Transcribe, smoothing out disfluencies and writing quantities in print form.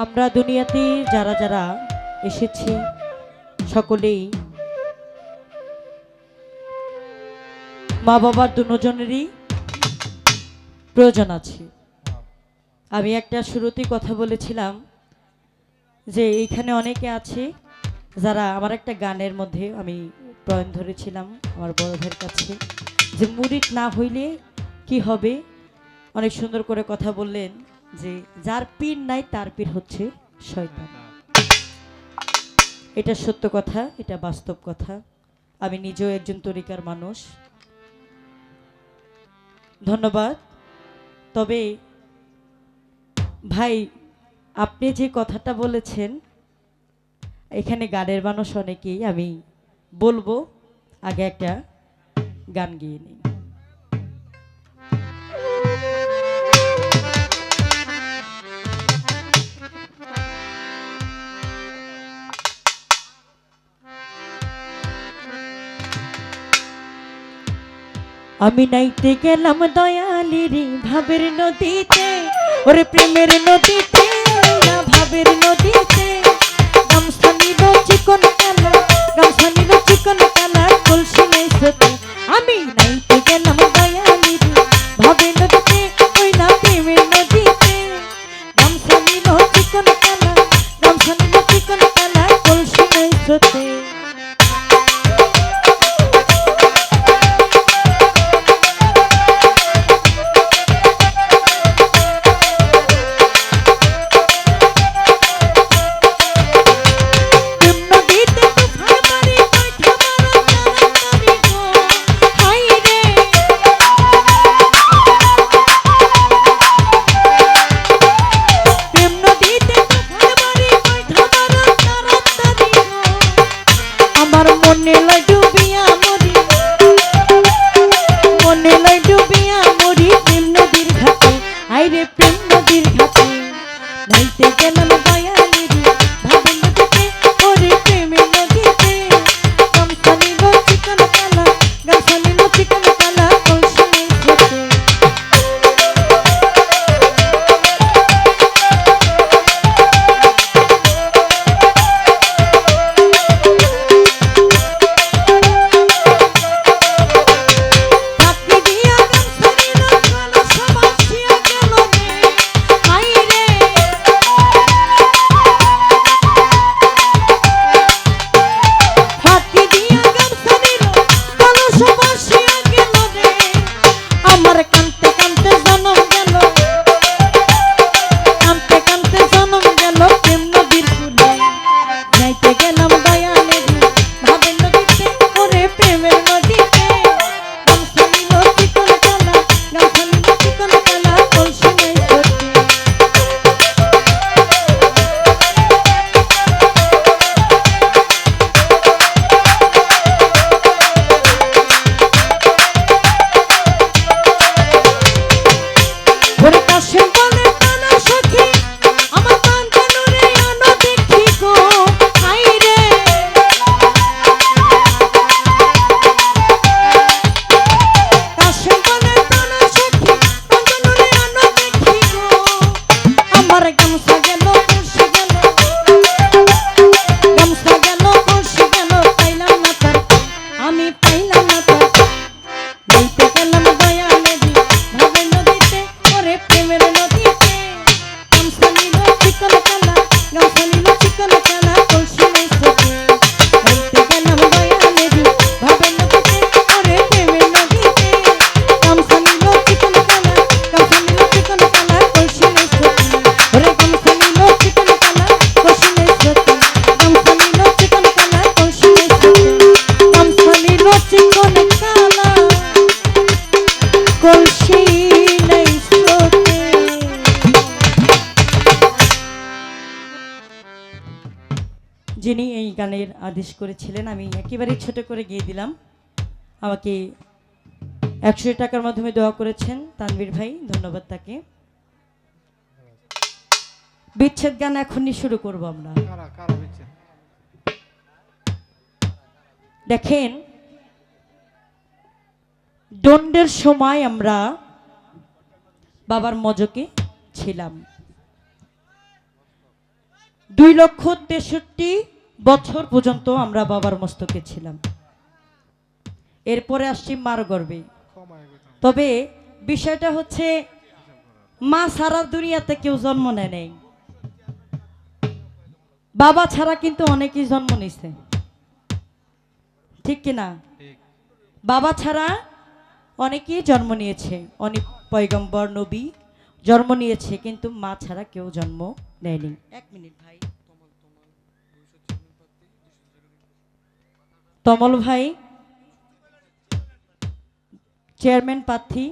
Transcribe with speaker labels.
Speaker 1: আমরা দুনিয়াতে যারা যারা এসেছি সকলেই মা বাবার দুজনেরই প্রয়োজন আছে। আমি একটা শুরুতেই কথা বলেছিলাম যে এইখানে অনেকে আছে যারা আমার একটা গানের মধ্যে আমি প্রয়োজন ধরেছিলাম আমার বড় ভাইয়ের কাছে যে মুরিদ না হইলে কি হবে। অনেক সুন্দর করে কথা বললেন যে যার পীর নাই তার পীর হচ্ছে শয়তান। এটা সত্য কথা, এটা বাস্তব কথা। আমি নিজেও একজন তরিকার মানুষ। ধন্যবাদ। তবে ভাই আপনি যে কথাটা বলেছেন এখানে গানের মানুষ অনেকেই, আমি বলবো আগে একটা গান গিয়ে নিন। আমি নাইতে গেলাম দয়ালির ভাবের নদীতে, ওরে প্রেমের নদীতে না ভাবের নদীতে। গামছা নিল চিকন কালা, গামছা নিল চিকন কালা, কলসি নাই সতে। আমি নাইতে গেলাম দয়ালির ভাবের নদীতে, ওই না প্রেমের নদীতে। গামছা নিল চিকন কালা, গামছা নিল চিকন কালা, কলসি নাই সতে। যিনি এই গানের আদেশ করেছিলেন আমি একেবারে ছোট করে গিয়ে দিলাম। আমাকে 100 টাকার মাধ্যমে দোয়া করেছেন তানভীর ভাই, ধন্যবাদ তাকে। বিচ্ছেদ গান এখনই শুরু করব আমরা। দেখেন দণ্ডের সময় আমরা বাবার মজকে ছিলাম। 2,63,000 পর্যন্ত আমরা বাবার মস্তকে ছিলাম। এরপরে আসছি মার গর্ভে। তবে বিষয়টা হচ্ছে মা ছাড়া দুনিয়াতে কেউ জন্ম নেয় নাই, বাবা ছাড়া কিন্তু অনেকেই জন্ম নিছে, ঠিক কিনা? বাবা ছাড়া অনেকেই জন্ম নিয়েছে, অনেক পয়গম্বর নবী জন্ম নিয়েছে, কিন্তু মা ছাড়া কেউ জন্ম নেয়নি। 1 মিনিট ভাই, তমল ভাই চেয়ারম্যান প্রার্থী